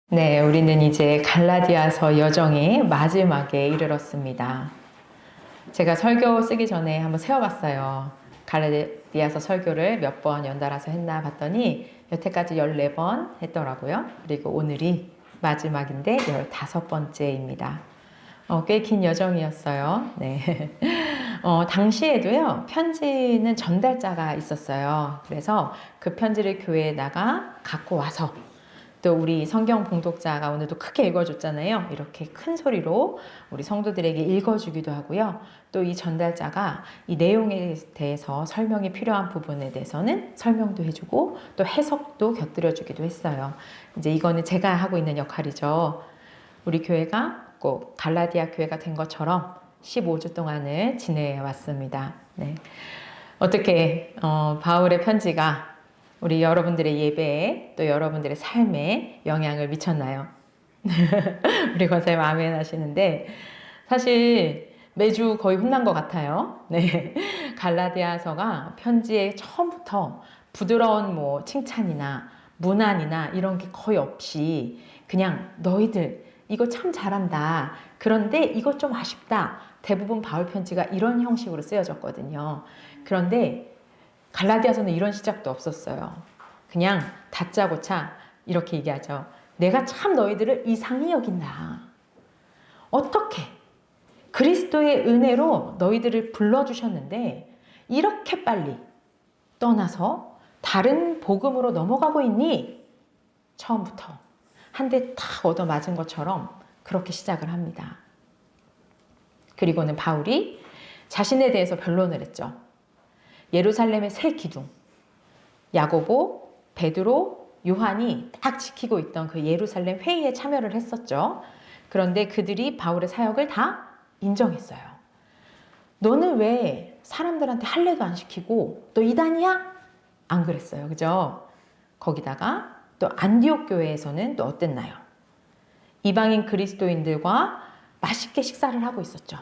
네, 우리는 이제 갈라디아서 여정의 마지막에 이르렀습니다. 제가 설교 쓰기 전에 한번 세어봤어요. 갈라디아서 설교를 몇 번 연달아서 했나 봤더니 여태까지 14번 했더라고요. 그리고 오늘이 마지막인데 15번째입니다. 꽤 긴 여정이었어요. 네. 당시에도요, 편지는 전달자가 있었어요. 그래서 그 편지를 교회에다가 갖고 와서 또 우리 성경 봉독자가 오늘도 크게 읽어줬잖아요. 이렇게 큰 소리로 우리 성도들에게 읽어주기도 하고요. 또 이 전달자가 이 내용에 대해서 설명이 필요한 부분에 대해서는 설명도 해주고 또 해석도 곁들여주기도 했어요. 이제 이거는 제가 하고 있는 역할이죠. 우리 교회가 꼭 갈라디아 교회가 된 것처럼 15주 동안을 지내왔습니다. 네. 어떻게 바울의 편지가 우리 여러분들의 예배에 또 여러분들의 삶에 영향을 미쳤나요? 우리 권사님 아멘 하시는데 사실 매주 거의 혼난 것 같아요. 네. 갈라디아서가 편지의 처음부터 부드러운 뭐 칭찬이나 문안이나 이런 게 거의 없이 그냥 너희들 이거 참 잘한다. 그런데 이거 좀 아쉽다. 대부분 바울 편지가 이런 형식으로 쓰여졌거든요. 그런데 갈라디아서는 이런 시작도 없었어요. 그냥 다짜고짜 이렇게 얘기하죠. 내가 참 너희들을 이상히 여긴다. 어떻게 그리스도의 은혜로 너희들을 불러주셨는데 이렇게 빨리 떠나서 다른 복음으로 넘어가고 있니? 처음부터 한 대 탁 얻어맞은 것처럼 그렇게 시작을 합니다. 그리고는 바울이 자신에 대해서 변론을 했죠. 예루살렘의 세 기둥, 야고보, 베드로, 요한이 딱 지키고 있던 그 예루살렘 회의에 참여를 했었죠. 그런데 그들이 바울의 사역을 다 인정했어요. 너는 왜 사람들한테 할례도 안 시키고 또 이단이야? 안 그랬어요. 그죠? 거기다가 또 안디옥 교회에서는 또 어땠나요? 이방인 그리스도인들과 맛있게 식사를 하고 있었죠.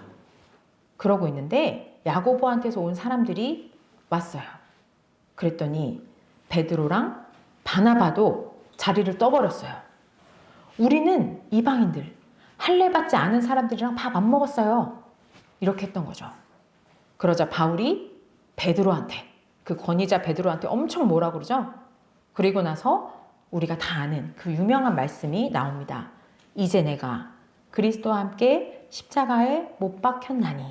그러고 있는데 야고보한테서 온 사람들이 왔어요. 그랬더니 베드로랑 바나바도 자리를 떠버렸어요. 우리는 이방인들, 할례 받지 않은 사람들이랑 밥 안 먹었어요. 이렇게 했던 거죠. 그러자 바울이 베드로한테, 그 권위자 베드로한테 엄청 뭐라 그러죠? 그리고 나서 우리가 다 아는 그 유명한 말씀이 나옵니다. 이제 내가 그리스도와 함께 십자가에 못 박혔나니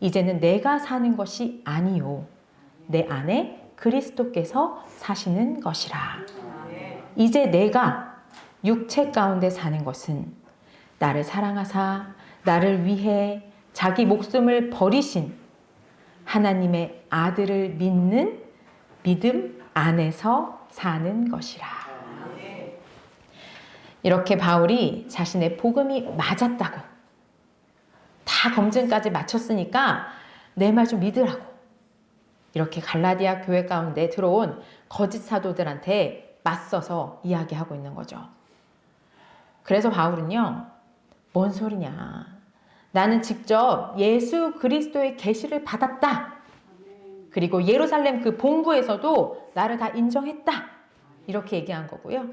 이제는 내가 사는 것이 아니요 내 안에 그리스도께서 사시는 것이라. 이제 내가 육체 가운데 사는 것은 나를 사랑하사 나를 위해 자기 목숨을 버리신 하나님의 아들을 믿는 믿음 안에서 사는 것이라. 이렇게 바울이 자신의 복음이 맞았다고 다 검증까지 마쳤으니까 내 말 좀 믿으라고 이렇게 갈라디아 교회 가운데 들어온 거짓 사도들한테 맞서서 이야기하고 있는 거죠. 그래서 바울은요, 뭔 소리냐. 나는 직접 예수 그리스도의 계시를 받았다. 그리고 예루살렘 그 본부에서도 나를 다 인정했다. 이렇게 얘기한 거고요.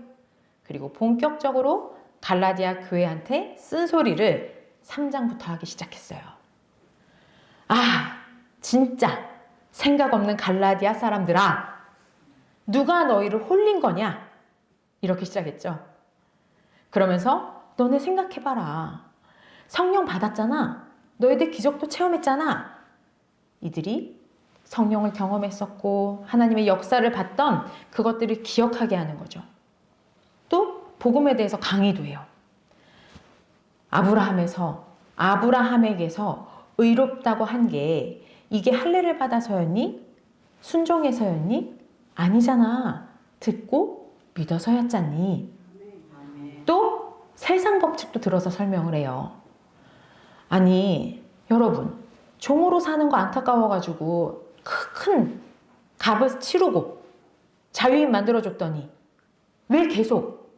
그리고 본격적으로 갈라디아 교회한테 쓴소리를 3장부터 하기 시작했어요. 아, 진짜 생각 없는 갈라디아 사람들아, 누가 너희를 홀린 거냐? 이렇게 시작했죠. 그러면서 너네 생각해봐라. 성령 받았잖아. 너희들 기적도 체험했잖아. 이들이 성령을 경험했었고 하나님의 역사를 봤던 그것들을 기억하게 하는 거죠. 또 복음에 대해서 강의도 해요. 아브라함에게서 의롭다고 한 게 이게 할례를 받아서였니? 순종해서였니? 아니잖아. 듣고 믿어서였잖니. 또 세상 법칙도 들어서 설명을 해요. 아니 여러분 종으로 사는 거 안타까워가지고 큰 값을 치르고 자유인 만들어줬더니 왜 계속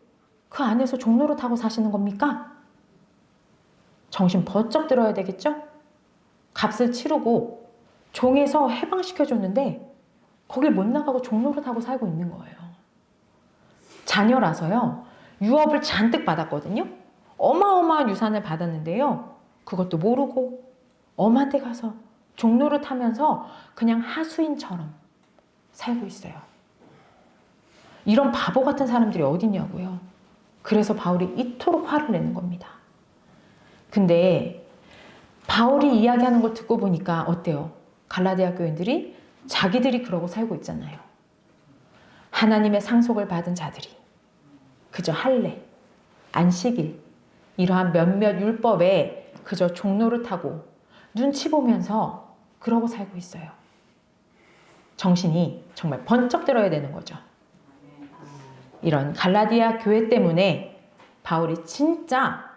그 안에서 종노릇하고 사시는 겁니까? 정신 번쩍 들어야 되겠죠? 값을 치르고 종에서 해방시켜줬는데 거길 못 나가고 종노릇하고 살고 있는 거예요. 자녀라서요. 유업을 잔뜩 받았거든요. 어마어마한 유산을 받았는데요. 그것도 모르고 엄한 데 가서 종로를 타면서 그냥 하수인처럼 살고 있어요. 이런 바보 같은 사람들이 어딨냐고요. 그래서 바울이 이토록 화를 내는 겁니다. 근데 바울이 이야기하는 걸 듣고 보니까 어때요? 갈라디아 교인들이 자기들이 그러고 살고 있잖아요. 하나님의 상속을 받은 자들이 그저 할례, 안식일, 이러한 몇몇 율법에 그저 종로를 타고 눈치 보면서 그러고 살고 있어요. 정신이 정말 번쩍 들어야 되는 거죠. 이런 갈라디아 교회 때문에 바울이 진짜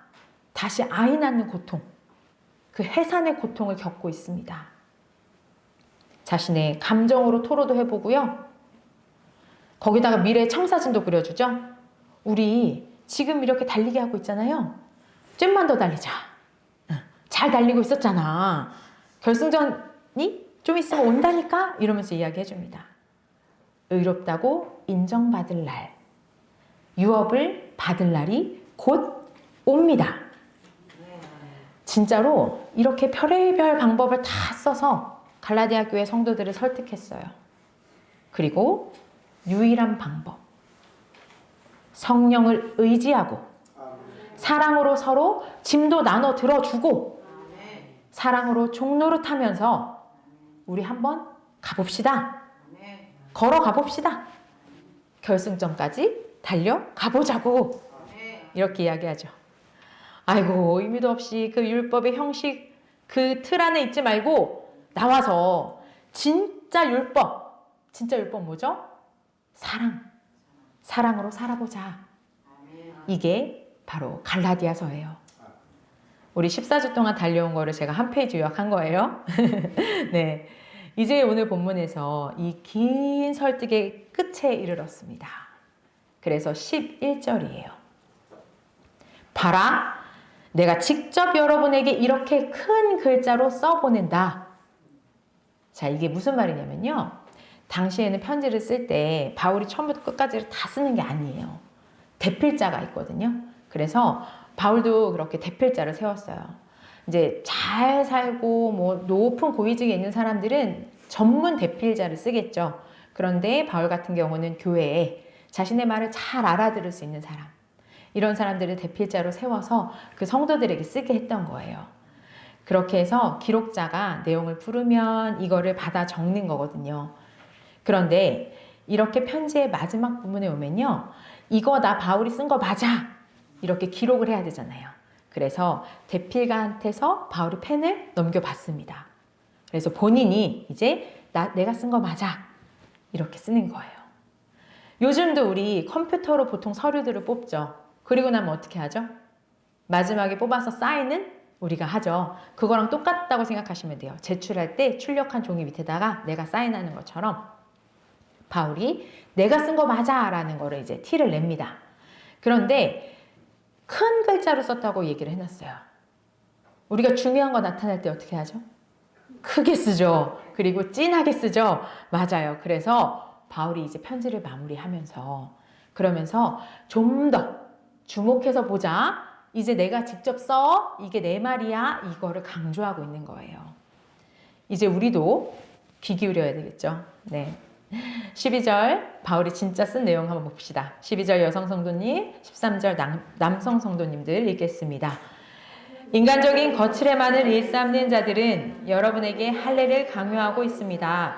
다시 아이 낳는 고통, 그 해산의 고통을 겪고 있습니다. 자신의 감정으로 토로도 해보고요. 거기다가 미래의 청사진도 그려주죠. 우리 지금 이렇게 달리게 하고 있잖아요. 좀만 더 달리자. 잘 달리고 있었잖아. 결승전이 좀 있으면 온다니까? 이러면서 이야기해줍니다. 의롭다고 인정받을 날, 유업을 받을 날이 곧 옵니다. 진짜로 이렇게 별의별 방법을 다 써서 갈라디아 교회 성도들을 설득했어요. 그리고 유일한 방법, 성령을 의지하고 사랑으로 서로 짐도 나눠 들어주고 사랑으로 종로를 타면서 우리 한번 가봅시다. 걸어가 봅시다. 결승점까지 달려가 보자고. 이렇게 이야기하죠. 아이고, 의미도 없이 그 율법의 형식 그 틀 안에 있지 말고 나와서 진짜 율법 뭐죠? 사랑으로 살아보자. 이게 바로 갈라디아서예요. 우리 14주 동안 달려온 거를 제가 한 페이지 요약한 거예요. 네, 이제 오늘 본문에서 이 긴 설득의 끝에 이르렀습니다. 그래서 11절이에요. 봐라, 내가 직접 여러분에게 이렇게 큰 글자로 써보낸다. 자, 이게 무슨 말이냐면요. 당시에는 편지를 쓸 때 바울이 처음부터 끝까지를 다 쓰는 게 아니에요. 대필자가 있거든요. 그래서 바울도 그렇게 대필자를 세웠어요. 이제 잘 살고 뭐 높은 고위직에 있는 사람들은 전문 대필자를 쓰겠죠. 그런데 바울 같은 경우는 교회에 자신의 말을 잘 알아들을 수 있는 사람, 이런 사람들을 대필자로 세워서 그 성도들에게 쓰게 했던 거예요. 그렇게 해서 기록자가 내용을 부르면 이거를 받아 적는 거거든요. 그런데 이렇게 편지의 마지막 부분에 오면요, 이거 나 바울이 쓴 거 맞아, 이렇게 기록을 해야 되잖아요. 그래서 대필가한테서 바울이 펜을 넘겨받습니다. 그래서 본인이 이제 내가 쓴 거 맞아, 이렇게 쓰는 거예요. 요즘도 우리 컴퓨터로 보통 서류들을 뽑죠. 그리고 나면 어떻게 하죠? 마지막에 뽑아서 사인은 우리가 하죠. 그거랑 똑같다고 생각하시면 돼요. 제출할 때 출력한 종이 밑에다가 내가 사인하는 것처럼 바울이 내가 쓴 거 맞아 라는 거를 이제 티를 냅니다. 그런데 큰 글자로 썼다고 얘기를 해놨어요. 우리가 중요한 거 나타낼 때 어떻게 하죠? 크게 쓰죠. 그리고 진하게 쓰죠. 맞아요. 그래서 바울이 이제 편지를 마무리하면서 그러면서 좀 더 주목해서 보자. 이제 내가 직접 써. 이게 내 말이야. 이거를 강조하고 있는 거예요. 이제 우리도 귀 기울여야 되겠죠. 네. 12절 바울이 진짜 쓴 내용 한번 봅시다. 12절 여성 성도님, 13절 남성 성도님들 읽겠습니다. 인간적인 거칠에만을 일삼는 자들은 여러분에게 할례를 강요하고 있습니다.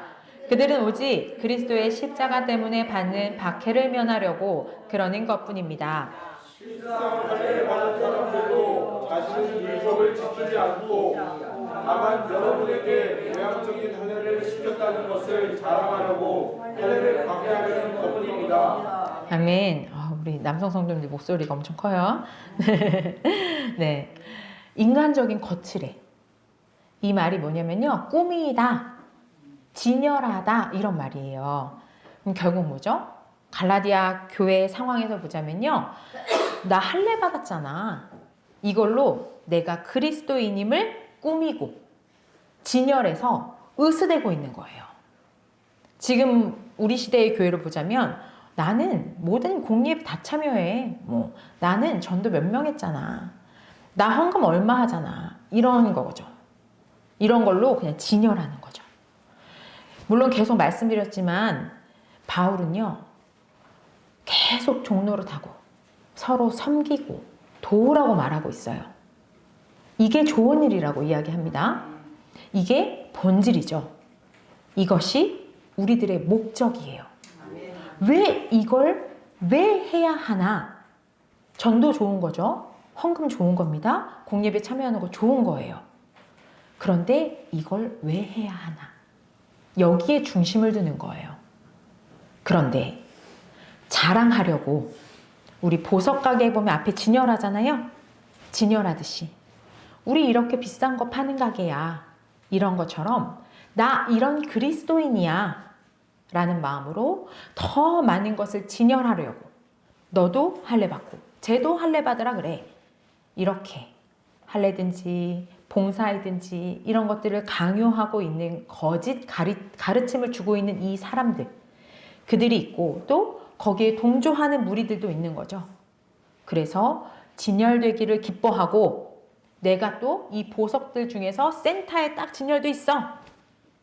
그들은 오직 그리스도의 십자가 때문에 받는 박해를 면하려고 그러는 것뿐입니다. 실상 할례를 받은 사람들도 자신은 율법을 지키지 않고 다만 여러분에게 모양적인 할례를 시켰다는 것을 자랑하려고 할례를 박해하려는 것뿐입니다. 아멘. 우리 남성 성도님들 목소리가 엄청 커요. 네, 인간적인 거칠해. 이 말이 뭐냐면요, 꾸미다, 진열하다, 이런 말이에요. 그럼 결국 뭐죠? 갈라디아 교회 상황에서 보자면요, 나 할례 받았잖아. 이걸로 내가 그리스도인임을 꾸미고 진열해서 으스대고 있는 거예요. 지금 우리 시대의 교회를 보자면 나는 모든 공예에 다 참여해. 뭐 나는 전도 몇 명 했잖아. 나 헌금 얼마 하잖아. 이런 거죠. 이런 걸로 그냥 진열하는 거죠. 물론 계속 말씀드렸지만 바울은요. 계속 종로를 타고 서로 섬기고 도우라고 말하고 있어요. 이게 좋은 일이라고 이야기합니다. 이게 본질이죠. 이것이 우리들의 목적이에요. 왜 이걸 왜 해야 하나? 전도 좋은 거죠. 헌금 좋은 겁니다. 공예배 참여하는 거 좋은 거예요. 그런데 이걸 왜 해야 하나? 여기에 중심을 두는 거예요. 그런데 자랑하려고 우리 보석 가게에 보면 앞에 진열하잖아요. 진열하듯이 우리 이렇게 비싼 거 파는 가게야. 이런 것처럼 나 이런 그리스도인이야. 라는 마음으로 더 많은 것을 진열하려고 너도 할례 받고 쟤도 할례 받으라 그래. 이렇게 할례든지 봉사이든지 이런 것들을 강요하고 있는 거짓 가르침을 주고 있는 이 사람들 그들이 있고 또 거기에 동조하는 무리들도 있는 거죠. 그래서 진열되기를 기뻐하고 내가 또 이 보석들 중에서 센터에 딱 진열돼 있어.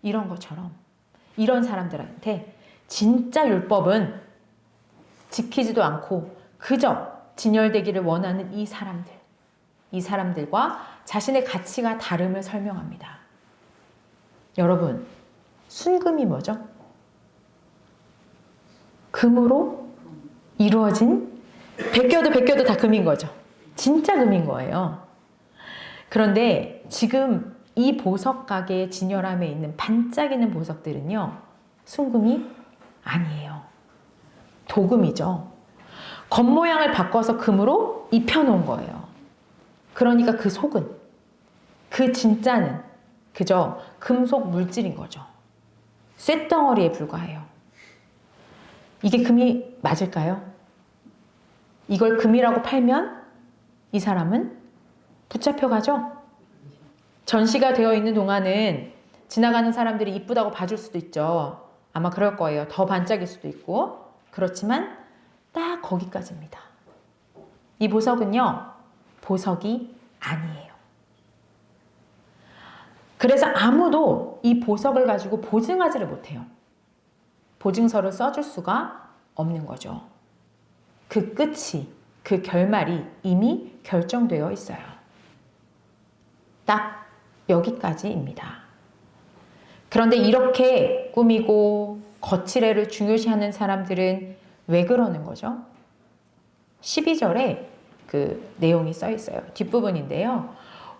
이런 것처럼 이런 사람들한테 진짜 율법은 지키지도 않고 그저 진열되기를 원하는 이 사람들과 자신의 가치가 다름을 설명합니다. 여러분, 순금이 뭐죠? 금으로 이루어진 베껴도 다 금인 거죠. 진짜 금인 거예요. 그런데 지금 이 보석 가게의 진열함에 있는 반짝이는 보석들은요. 순금이 아니에요. 도금이죠. 겉모양을 바꿔서 금으로 입혀놓은 거예요. 그러니까 그 속은, 그 진짜는 그저 금속 물질인 거죠. 쇳덩어리에 불과해요. 이게 금이 맞을까요? 이걸 금이라고 팔면 이 사람은 붙잡혀가죠? 전시가 되어 있는 동안은 지나가는 사람들이 이쁘다고 봐줄 수도 있죠. 아마 그럴 거예요. 더 반짝일 수도 있고. 그렇지만 딱 거기까지입니다. 이 보석은요. 보석이 아니에요. 그래서 아무도 이 보석을 가지고 보증하지를 못해요. 보증서를 써줄 수가 없는 거죠. 그 끝이, 그 결말이 이미 결정되어 있어요. 딱 여기까지입니다. 그런데 이렇게 꾸미고 거칠애를 중요시하는 사람들은 왜 그러는 거죠? 12절에 그 내용이 써 있어요. 뒷부분인데요.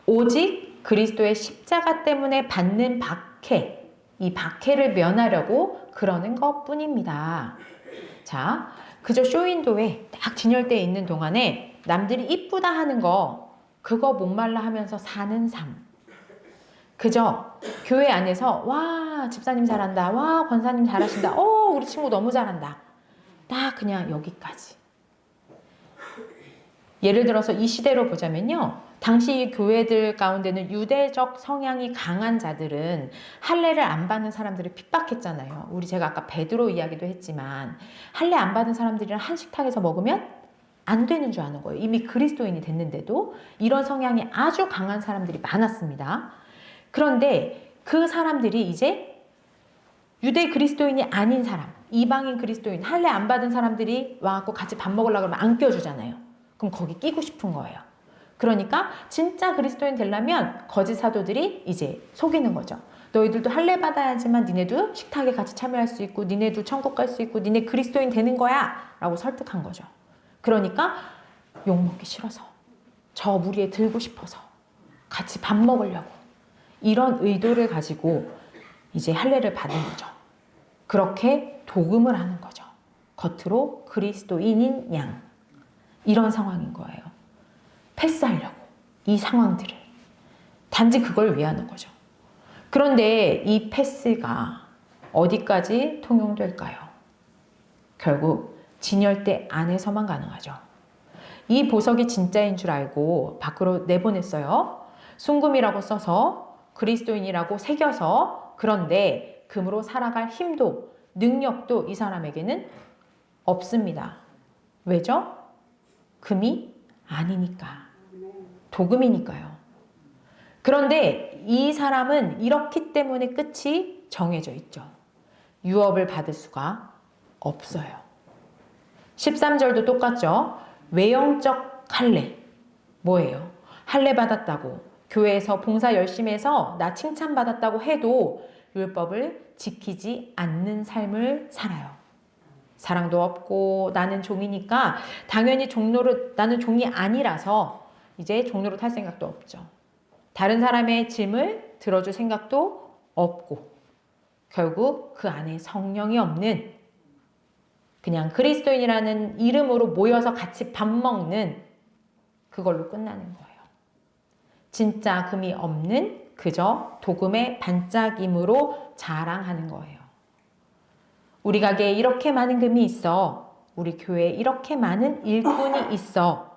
오직 그리스도의 십자가 때문에 받는 박해, 이 박해를 면하려고 그러는 것 뿐입니다. 자, 그저 쇼윈도에 딱 진열되어 있는 동안에 남들이 이쁘다 하는 거, 그거 목말라 하면서 사는 삶. 그저 교회 안에서 와 집사님 잘한다. 와 권사님 잘하신다. 우리 친구 너무 잘한다. 딱 그냥 여기까지. 예를 들어서 이 시대로 보자면요. 당시 교회들 가운데는 유대적 성향이 강한 자들은 할례를 안 받는 사람들을 핍박했잖아요. 제가 아까 베드로 이야기도 했지만 할례 안 받은 사람들이랑 한 식탁에서 먹으면 안 되는 줄 아는 거예요. 이미 그리스도인이 됐는데도 이런 성향이 아주 강한 사람들이 많았습니다. 그런데 그 사람들이 이제 유대 그리스도인이 아닌 사람, 이방인 그리스도인, 할례 안 받은 사람들이 와갖고 같이 밥 먹으려고 하면 안 껴주잖아요. 그럼 거기 끼고 싶은 거예요. 그러니까 진짜 그리스도인 되려면 거짓 사도들이 이제 속이는 거죠. 너희들도 할례 받아야지만 니네도 식탁에 같이 참여할 수 있고 니네도 천국 갈 수 있고 니네 그리스도인 되는 거야 라고 설득한 거죠. 그러니까 욕먹기 싫어서 저 무리에 들고 싶어서 같이 밥 먹으려고 이런 의도를 가지고 이제 할례를 받은 거죠. 그렇게 도금을 하는 거죠. 겉으로 그리스도인인 양. 이런 상황인 거예요. 패스하려고 이 상황들을. 단지 그걸 위하는 거죠. 그런데 이 패스가 어디까지 통용될까요? 결국 진열대 안에서만 가능하죠. 이 보석이 진짜인 줄 알고 밖으로 내보냈어요. 순금이라고 써서 그리스도인이라고 새겨서. 그런데 금으로 살아갈 힘도 능력도 이 사람에게는 없습니다. 왜죠? 금이 아니니까. 도금이니까요. 그런데 이 사람은 이렇기 때문에 끝이 정해져 있죠. 유업을 받을 수가 없어요. 13절도 똑같죠. 외형적 할례. 뭐예요? 할례 받았다고 교회에서 봉사 열심히 해서 나 칭찬받았다고 해도 율법을 지키지 않는 삶을 살아요. 사랑도 없고 나는 종이니까 당연히 나는 종이 아니라서 이제 종로로 탈 생각도 없죠. 다른 사람의 짐을 들어줄 생각도 없고 결국 그 안에 성령이 없는 그냥 그리스도인이라는 이름으로 모여서 같이 밥 먹는 그걸로 끝나는 거예요. 진짜 금이 없는 그저 도금의 반짝임으로 자랑하는 거예요. 우리 가게에 이렇게 많은 금이 있어. 우리 교회에 이렇게 많은 일꾼이 있어.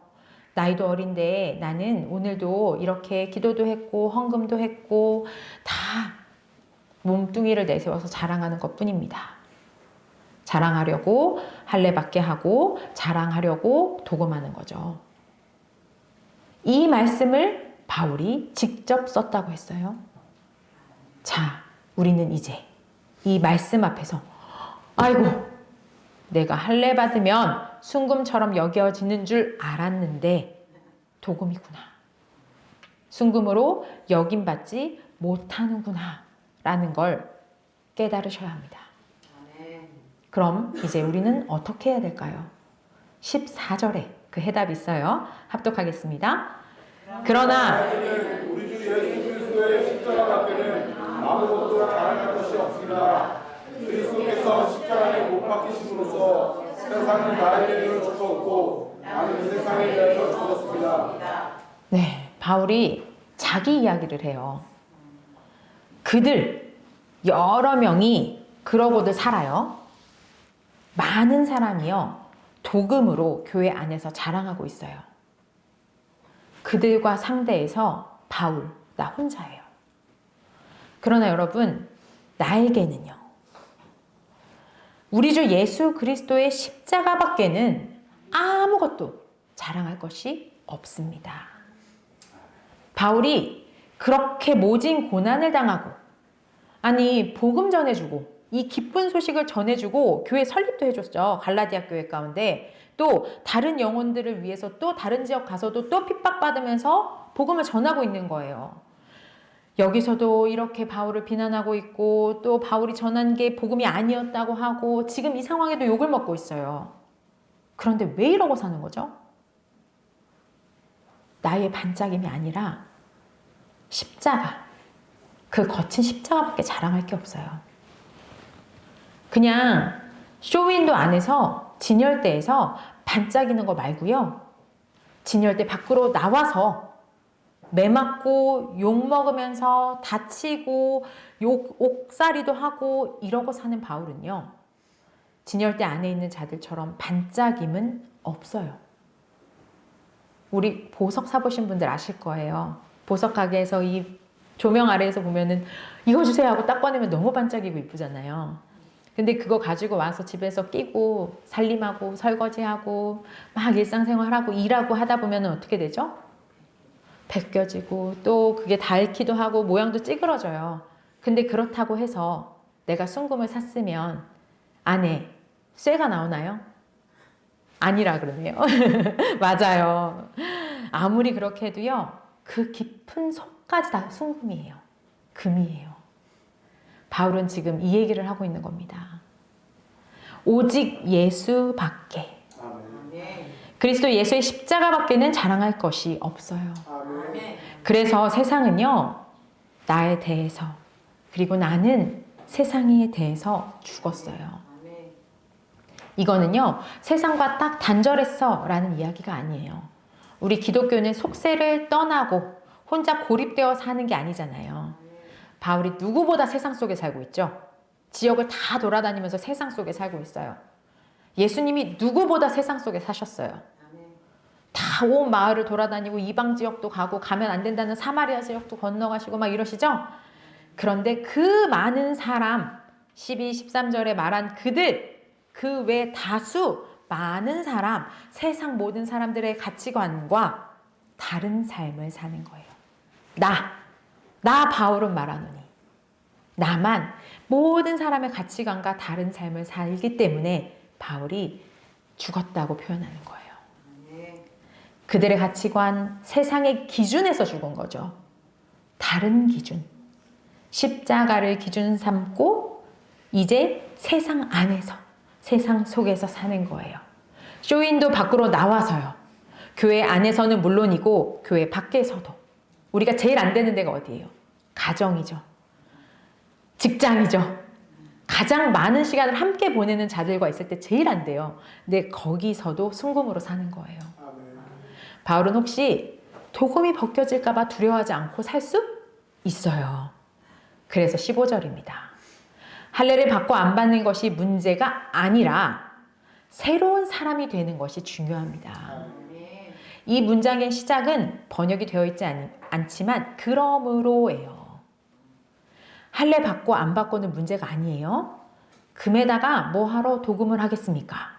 나이도 어린데 나는 오늘도 이렇게 기도도 했고 헌금도 했고 다 몸뚱이를 내세워서 자랑하는 것뿐입니다. 자랑하려고 할례받게 하고 자랑하려고 도금하는 거죠. 이 말씀을 바울이 직접 썼다고 했어요. 자, 우리는 이제 이 말씀 앞에서 아이고, 내가 할례 받으면 순금처럼 여겨지는 줄 알았는데 도금이구나. 순금으로 여김받지 못하는구나 라는 걸 깨달으셔야 합니다. 그럼 이제 우리는 어떻게 해야 될까요? 14절에 그 해답이 있어요. 합독하겠습니다. 그러나 우리 주 예수 그리스도의 십자가 밖에는 아무것도 자랑할 것이 없습니다. 그리스도께서 십자가에 못 박히심으로써 세상은 나에 대하여 죽었고 나는 세상에 대하여 죽었습니다. 네, 바울이 자기 이야기를 해요. 그들 여러 명이 그러고들 살아요. 많은 사람이요 도금으로 교회 안에서 자랑하고 있어요. 그들과 상대해서 바울, 나 혼자예요. 그러나 여러분, 나에게는요. 우리 주 예수 그리스도의 십자가밖에는 아무것도 자랑할 것이 없습니다. 바울이 그렇게 모진 고난을 당하고 아니 복음 전해주고 이 기쁜 소식을 전해주고 교회 설립도 해줬죠. 갈라디아 교회 가운데 또 다른 영혼들을 위해서 또 다른 지역 가서도 또 핍박받으면서 복음을 전하고 있는 거예요. 여기서도 이렇게 바울을 비난하고 있고 또 바울이 전한 게 복음이 아니었다고 하고 지금 이 상황에도 욕을 먹고 있어요. 그런데 왜 이러고 사는 거죠? 나의 반짝임이 아니라 십자가, 그 거친 십자가밖에 자랑할 게 없어요. 그냥 쇼윈도 안에서 진열대에서 반짝이는 거 말고요. 진열대 밖으로 나와서 매 맞고 욕 먹으면서 다치고 옥살이도 하고 이러고 사는 바울은요. 진열대 안에 있는 자들처럼 반짝임은 없어요. 우리 보석 사보신 분들 아실 거예요. 보석 가게에서 이 조명 아래에서 보면은 이거 주세요 하고 딱 꺼내면 너무 반짝이고 이쁘잖아요. 근데 그거 가지고 와서 집에서 끼고 살림하고 설거지하고 막 일상생활하고 일하고 하다 보면 어떻게 되죠? 벗겨지고 또 그게 닳기도 하고 모양도 찌그러져요. 근데 그렇다고 해서 내가 순금을 샀으면 안에 쇠가 나오나요? 아니라 그러네요. 맞아요. 아무리 그렇게 해도요. 그 깊은 속까지 다 순금이에요. 금이에요. 바울은 지금 이 얘기를 하고 있는 겁니다. 오직 예수밖에. 그리스도 예수의 십자가밖에는 자랑할 것이 없어요. 그래서 세상은요. 나에 대해서 그리고 나는 세상에 대해서 죽었어요. 이거는요. 세상과 딱 단절했어 라는 이야기가 아니에요. 우리 기독교는 속세를 떠나고 혼자 고립되어 사는 게 아니잖아요. 바울이 누구보다 세상 속에 살고 있죠. 지역을 다 돌아다니면서 세상 속에 살고 있어요. 예수님이 누구보다 세상 속에 사셨어요. 다 온 마을을 돌아다니고 이방 지역도 가고 가면 안 된다는 사마리아 지역도 건너가시고 막 이러시죠. 그런데 그 많은 사람 12, 13절에 말한 그 외 다수 많은 사람, 세상 모든 사람들의 가치관과 다른 삶을 사는 거예요. 나 바울은 말하노니 나만 모든 사람의 가치관과 다른 삶을 살기 때문에 바울이 죽었다고 표현하는 거예요. 그들의 가치관, 세상의 기준에서 죽은 거죠. 다른 기준. 십자가를 기준 삼고 이제 세상 안에서, 세상 속에서 사는 거예요. 쇼윈도 밖으로 나와서요. 교회 안에서는 물론이고 교회 밖에서도. 우리가 제일 안 되는 데가 어디예요? 가정이죠. 직장이죠. 가장 많은 시간을 함께 보내는 자들과 있을 때 제일 안 돼요. 근데 거기서도 순금으로 사는 거예요. 바울은 혹시 도금이 벗겨질까 봐 두려워하지 않고 살 수 있어요. 그래서 15절입니다. 할례를 받고 안 받는 것이 문제가 아니라 새로운 사람이 되는 것이 중요합니다. 이 문장의 시작은 번역이 되어 있지 않지만 그러므로예요. 할례 받고 안 받고는 문제가 아니에요. 금에다가 뭐하러 도금을 하겠습니까?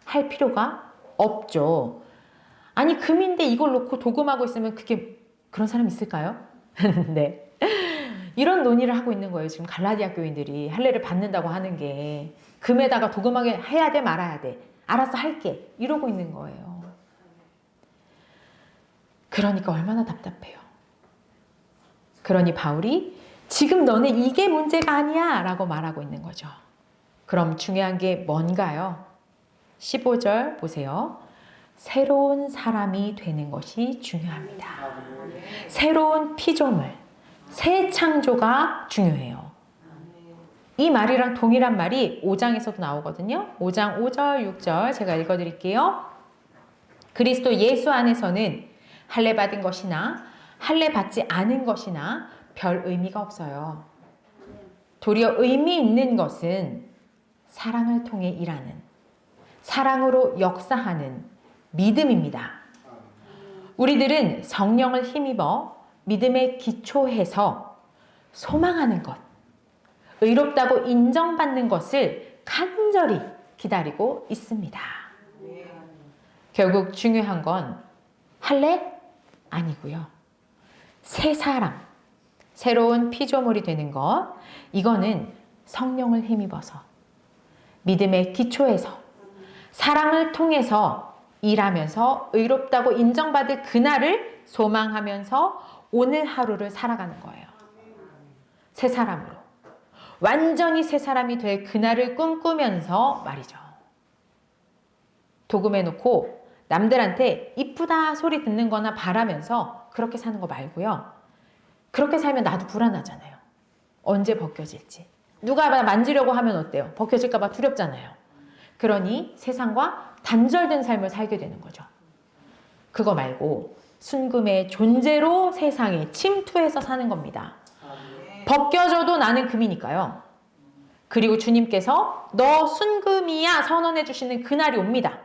할 필요가 없죠. 아니 금인데 이걸 놓고 도금하고 있으면 그런 사람 있을까요? 네. 이런 논의를 하고 있는 거예요. 지금 갈라디아 교인들이 할례를 받는다고 하는 게 금에다가 도금하게 해야 돼 말아야 돼. 알았어 할게. 이러고 있는 거예요. 그러니까 얼마나 답답해요. 그러니 바울이 지금 너는 이게 문제가 아니야 라고 말하고 있는 거죠. 그럼 중요한 게 뭔가요? 15절 보세요. 새로운 사람이 되는 것이 중요합니다. 새로운 피조물, 새 창조가 중요해요. 이 말이랑 동일한 말이 5장에서도 나오거든요. 5장 5절, 6절 제가 읽어드릴게요. 그리스도 예수 안에서는 할례 받은 것이나 할례 받지 않은 것이나 별 의미가 없어요. 도리어 의미 있는 것은 사랑을 통해 일하는, 사랑으로 역사하는 믿음입니다. 우리들은 성령을 힘입어 믿음에 기초해서 소망하는 것, 의롭다고 인정받는 것을 간절히 기다리고 있습니다. 결국 중요한 건 할례 아니고요. 새 사람, 새로운 피조물이 되는 것, 이거는 성령을 힘입어서 믿음의 기초에서 사랑을 통해서 일하면서 의롭다고 인정받을 그날을 소망하면서 오늘 하루를 살아가는 거예요. 새 사람으로. 완전히 새 사람이 될 그날을 꿈꾸면서 말이죠. 도금해놓고 남들한테 이쁘다 소리 듣는 거나 바라면서 그렇게 사는 거 말고요. 그렇게 살면 나도 불안하잖아요. 언제 벗겨질지. 누가 만지려고 하면 어때요? 벗겨질까 봐 두렵잖아요. 그러니 세상과 단절된 삶을 살게 되는 거죠. 그거 말고 순금의 존재로 세상에 침투해서 사는 겁니다. 벗겨져도 나는 금이니까요. 그리고 주님께서 너 순금이야 선언해 주시는 그날이 옵니다.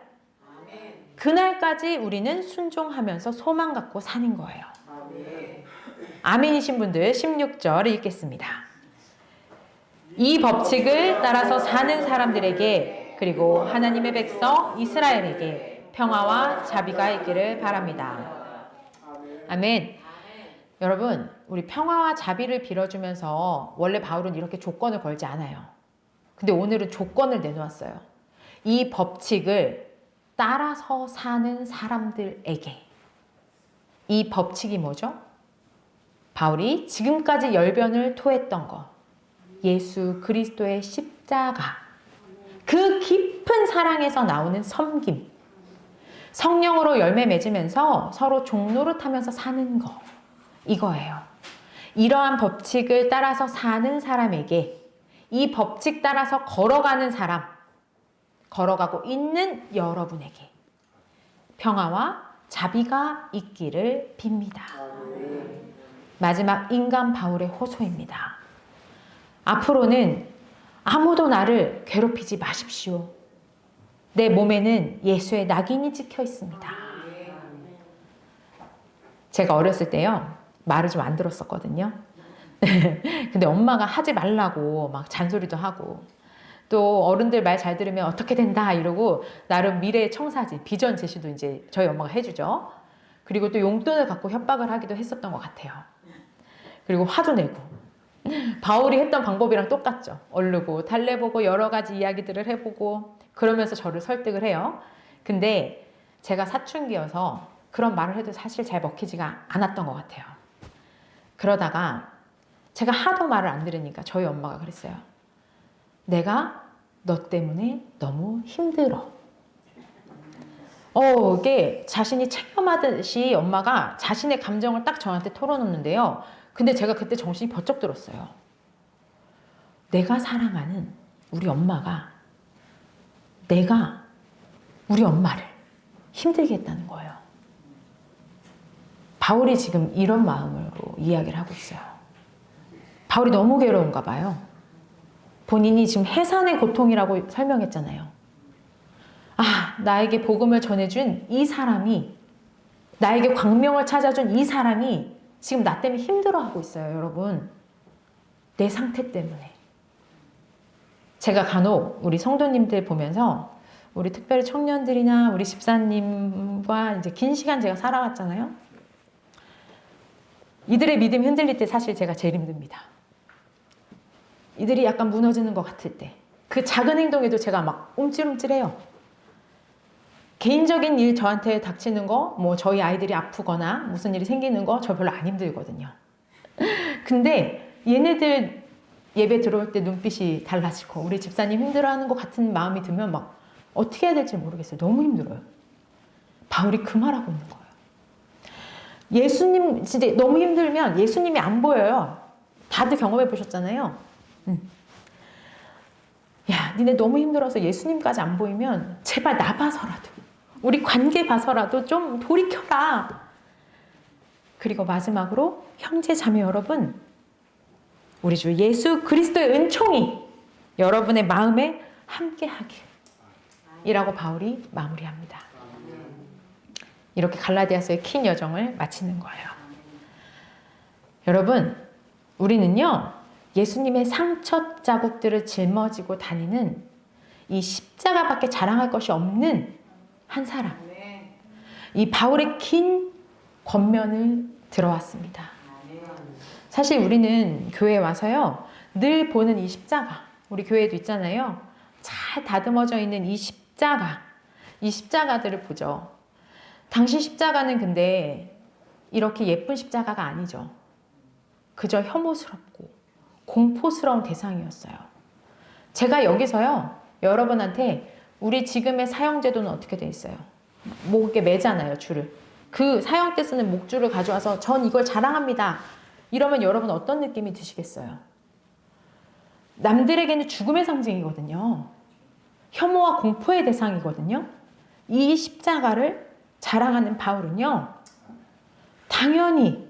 그날까지 우리는 순종하면서 소망 갖고 사는 거예요. 아멘이신 분들 16절 읽겠습니다. 이 법칙을 따라서 사는 사람들에게 그리고 하나님의 백성 이스라엘에게 평화와 자비가 있기를 바랍니다. 아멘. 여러분, 우리 평화와 자비를 빌어주면서 원래 바울은 이렇게 조건을 걸지 않아요. 근데 오늘은 조건을 내놓았어요. 이 법칙을 따라서 사는 사람들에게. 이 법칙이 뭐죠? 바울이 지금까지 열변을 토했던 것. 예수 그리스도의 십자가. 그 깊은 사랑에서 나오는 섬김. 성령으로 열매 맺으면서 서로 종노릇하면서 사는 것. 이거예요. 이러한 법칙을 따라서 사는 사람에게 이 법칙 따라서 걸어가는 사람, 걸어가고 있는 여러분에게 평화와 자비가 있기를 빕니다. 마지막 인간 바울의 호소입니다. 앞으로는 아무도 나를 괴롭히지 마십시오. 내 몸에는 예수의 낙인이 찍혀 있습니다. 제가 어렸을 때요, 말을 좀 안 들었었거든요. 근데 엄마가 하지 말라고 막 잔소리도 하고. 또 어른들 말 잘 들으면 어떻게 된다 이러고 나름 미래 청사진, 비전 제시도 이제 저희 엄마가 해주죠. 그리고 또 용돈을 갖고 협박을 하기도 했었던 것 같아요. 그리고 화도 내고. 바울이 했던 방법이랑 똑같죠. 얼르고 달래보고 여러 가지 이야기들을 해보고 그러면서 저를 설득을 해요. 근데 제가 사춘기여서 그런 말을 해도 사실 잘 먹히지가 않았던 것 같아요. 그러다가 제가 하도 말을 안 들으니까 저희 엄마가 그랬어요. 내가 너 때문에 너무 힘들어. 이게 자신이 체험하듯이 엄마가 자신의 감정을 딱 저한테 털어놓는데요. 근데 제가 그때 정신이 번쩍 들었어요. 내가 사랑하는 우리 엄마가 내가 우리 엄마를 힘들게 했다는 거예요. 바울이 지금 이런 마음으로 이야기를 하고 있어요. 바울이 너무 괴로운가 봐요. 본인이 지금 해산의 고통이라고 설명했잖아요. 나에게 복음을 전해준 이 사람이, 나에게 광명을 찾아준 이 사람이 지금 나 때문에 힘들어하고 있어요, 여러분. 내 상태 때문에. 제가 간혹 우리 성도님들 보면서 우리 특별히 청년들이나 우리 집사님과 이제 긴 시간 제가 살아왔잖아요. 이들의 믿음이 흔들릴 때 사실 제가 제일 힘듭니다. 이들이 약간 무너지는 것 같을 때. 그 작은 행동에도 제가 막 움찔움찔해요. 개인적인 일 저한테 닥치는 거, 뭐 저희 아이들이 아프거나 무슨 일이 생기는 거 저 별로 안 힘들거든요. 근데 얘네들 예배 들어올 때 눈빛이 달라지고 우리 집사님 힘들어하는 것 같은 마음이 들면 막 어떻게 해야 될지 모르겠어요. 너무 힘들어요. 바울이 그 말하고 있는 거예요. 예수님 진짜 너무 힘들면 예수님이 안 보여요. 다들 경험해 보셨잖아요. 야, 니네 너무 힘들어서 예수님까지 안 보이면 제발 나 봐서라도 우리 관계 봐서라도 좀 돌이켜라. 그리고 마지막으로 형제 자매 여러분, 우리 주 예수 그리스도의 은총이 여러분의 마음에 함께하길 이라고 바울이 마무리합니다. 이렇게 갈라디아서의 긴 여정을 마치는 거예요. 여러분, 우리는요 예수님의 상처 자국들을 짊어지고 다니는 이 십자가밖에 자랑할 것이 없는 한 사람, 이 바울의 긴 권면을 들어왔습니다. 사실 우리는 교회에 와서요 늘 보는 이 십자가, 우리 교회에도 있잖아요. 잘 다듬어져 있는 이 십자가, 이 십자가들을 보죠. 당시 십자가는 근데 이렇게 예쁜 십자가가 아니죠. 그저 혐오스럽고 공포스러운 대상이었어요. 제가 여기서요 여러분한테 우리 지금의 사형제도는 어떻게 돼 있어요? 목에 매잖아요, 줄을. 그 사형 때 쓰는 목줄을 가져와서 전 이걸 자랑합니다 이러면 여러분 어떤 느낌이 드시겠어요? 남들에게는 죽음의 상징이거든요. 혐오와 공포의 대상이거든요. 이 십자가를 자랑하는 바울은요 당연히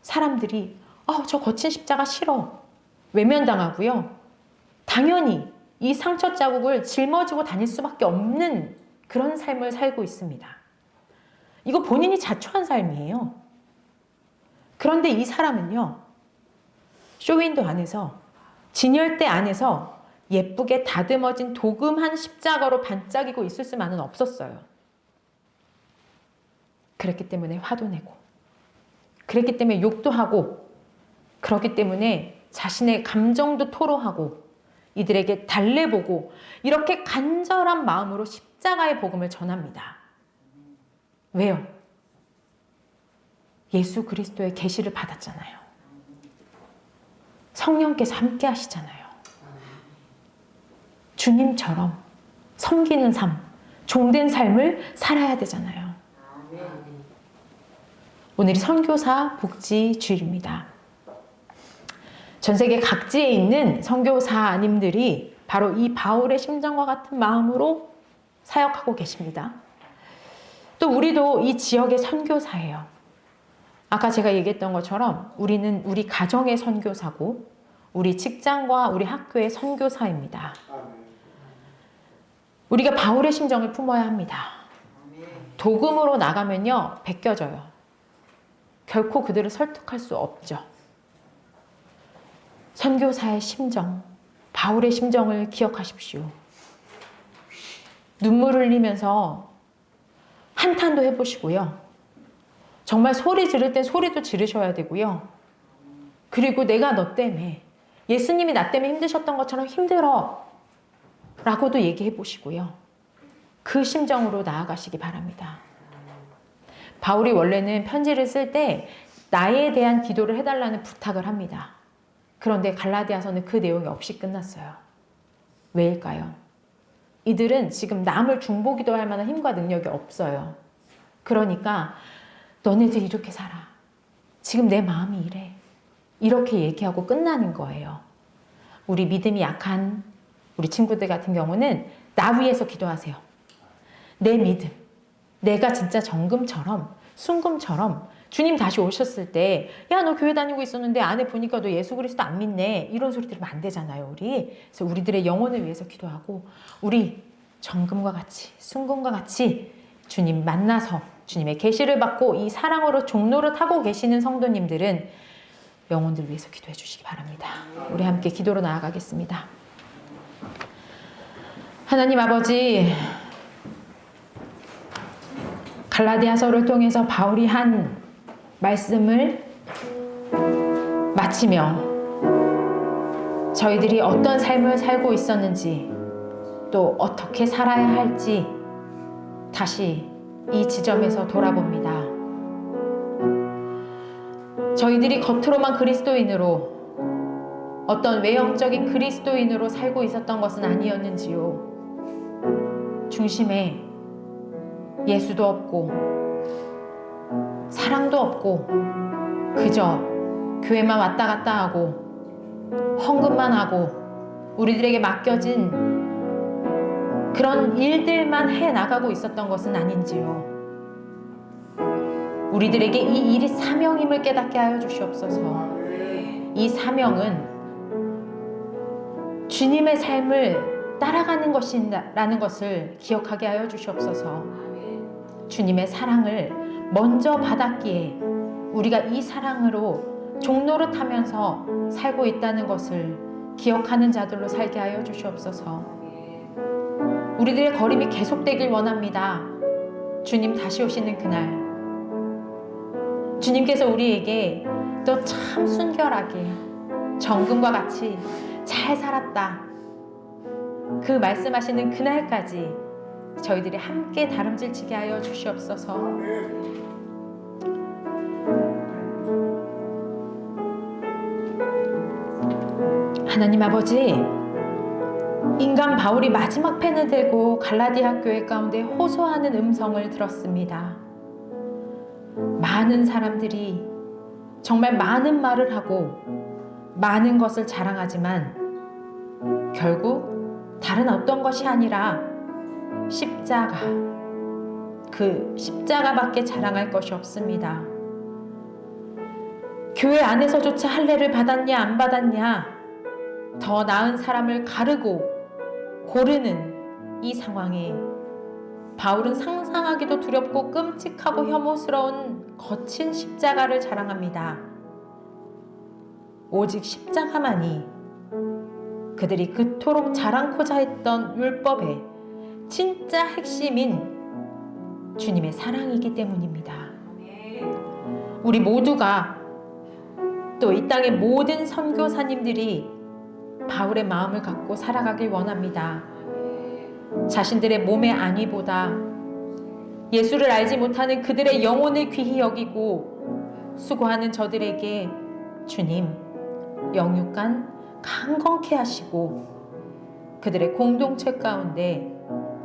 사람들이 저 거친 십자가 싫어 외면당하고요. 당연히 이 상처 자국을 짊어지고 다닐 수밖에 없는 그런 삶을 살고 있습니다. 이거 본인이 자초한 삶이에요. 그런데 이 사람은요 쇼윈도 안에서 진열대 안에서 예쁘게 다듬어진 도금한 십자가로 반짝이고 있을 수만은 없었어요. 그랬기 때문에 화도 내고 그랬기 때문에 욕도 하고 그렇기 때문에 자신의 감정도 토로하고 이들에게 달래보고 이렇게 간절한 마음으로 십자가의 복음을 전합니다. 왜요? 예수 그리스도의 계시를 받았잖아요. 성령께서 함께 하시잖아요. 주님처럼 섬기는 삶, 종된 삶을 살아야 되잖아요. 오늘이 선교사 복지 주일입니다. 전 세계 각지에 있는 선교사님들이 바로 이 바울의 심정과 같은 마음으로 사역하고 계십니다. 또 우리도 이 지역의 선교사예요. 아까 제가 얘기했던 것처럼 우리는 우리 가정의 선교사고 우리 직장과 우리 학교의 선교사입니다. 우리가 바울의 심정을 품어야 합니다. 도금으로 나가면요 베껴져요. 결코 그들을 설득할 수 없죠. 선교사의 심정, 바울의 심정을 기억하십시오. 눈물을 흘리면서 한탄도 해보시고요. 정말 소리 지를 땐 소리도 지르셔야 되고요. 그리고 내가 너 때문에, 예수님이 나 때문에 힘드셨던 것처럼 힘들어 라고도 얘기해 보시고요. 그 심정으로 나아가시기 바랍니다. 바울이 원래는 편지를 쓸 때 나에 대한 기도를 해달라는 부탁을 합니다. 그런데 갈라디아서는 그 내용이 없이 끝났어요. 왜일까요? 이들은 지금 남을 중보기도할 만한 힘과 능력이 없어요. 그러니까 너네들 이렇게 살아. 지금 내 마음이 이래. 이렇게 얘기하고 끝나는 거예요. 우리 믿음이 약한 우리 친구들 같은 경우는 나 위해서 기도하세요. 내 믿음, 내가 진짜 정금처럼 순금처럼 주님 다시 오셨을 때 야, 너 교회 다니고 있었는데 안에 보니까 너 예수 그리스도 안 믿네. 이런 소리 들으면 안 되잖아요, 우리. 그래서 우리들의 영혼을 위해서 기도하고 우리 정금과 같이 순금과 같이 주님 만나서 주님의 계시를 받고 이 사랑으로 종로를 타고 계시는 성도님들은 영혼들 위해서 기도해 주시기 바랍니다. 우리 함께 기도로 나아가겠습니다. 하나님 아버지, 갈라디아서를 통해서 바울이 한 말씀을 마치며 저희들이 어떤 삶을 살고 있었는지 또 어떻게 살아야 할지 다시 이 지점에서 돌아봅니다. 저희들이 겉으로만 그리스도인으로 어떤 외형적인 그리스도인으로 살고 있었던 것은 아니었는지요. 중심에 예수도 없고 사랑도 없고 그저 교회만 왔다 갔다 하고 헌금만 하고 우리들에게 맡겨진 그런 일들만 해나가고 있었던 것은 아닌지요. 우리들에게 이 일이 사명임을 깨닫게 하여 주시옵소서. 이 사명은 주님의 삶을 따라가는 것이라는 것을 기억하게 하여 주시옵소서. 주님의 사랑을 먼저 받았기에 우리가 이 사랑으로 종로를 타면서 살고 있다는 것을 기억하는 자들로 살게 하여 주시옵소서. 우리들의 걸음이 계속되길 원합니다. 주님 다시 오시는 그날 주님께서 우리에게 너 참 순결하게 정금과 같이 잘 살았다 그 말씀하시는 그날까지 저희들이 함께 다름질치게 하여 주시옵소서. 하나님 아버지, 인간 바울이 마지막 펜을 들고 갈라디아 교회 가운데 호소하는 음성을 들었습니다. 많은 사람들이 정말 많은 말을 하고 많은 것을 자랑하지만 결국 다른 어떤 것이 아니라 십자가, 그 십자가밖에 자랑할 것이 없습니다. 교회 안에서조차 할례를 받았냐 안 받았냐 더 나은 사람을 가르고 고르는 이 상황에 바울은 상상하기도 두렵고 끔찍하고 혐오스러운 거친 십자가를 자랑합니다. 오직 십자가만이 그들이 그토록 자랑코자 했던 율법의 진짜 핵심인 주님의 사랑이기 때문입니다. 우리 모두가 또 이 땅의 모든 선교사님들이 바울의 마음을 갖고 살아가길 원합니다. 자신들의 몸의 안위보다 예수를 알지 못하는 그들의 영혼을 귀히 여기고 수고하는 저들에게 주님 영육간 강건케 하시고 그들의 공동체 가운데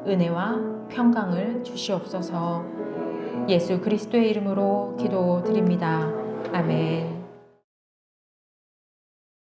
은혜와 평강을 주시옵소서. 예수 그리스도의 이름으로 기도드립니다. 아멘.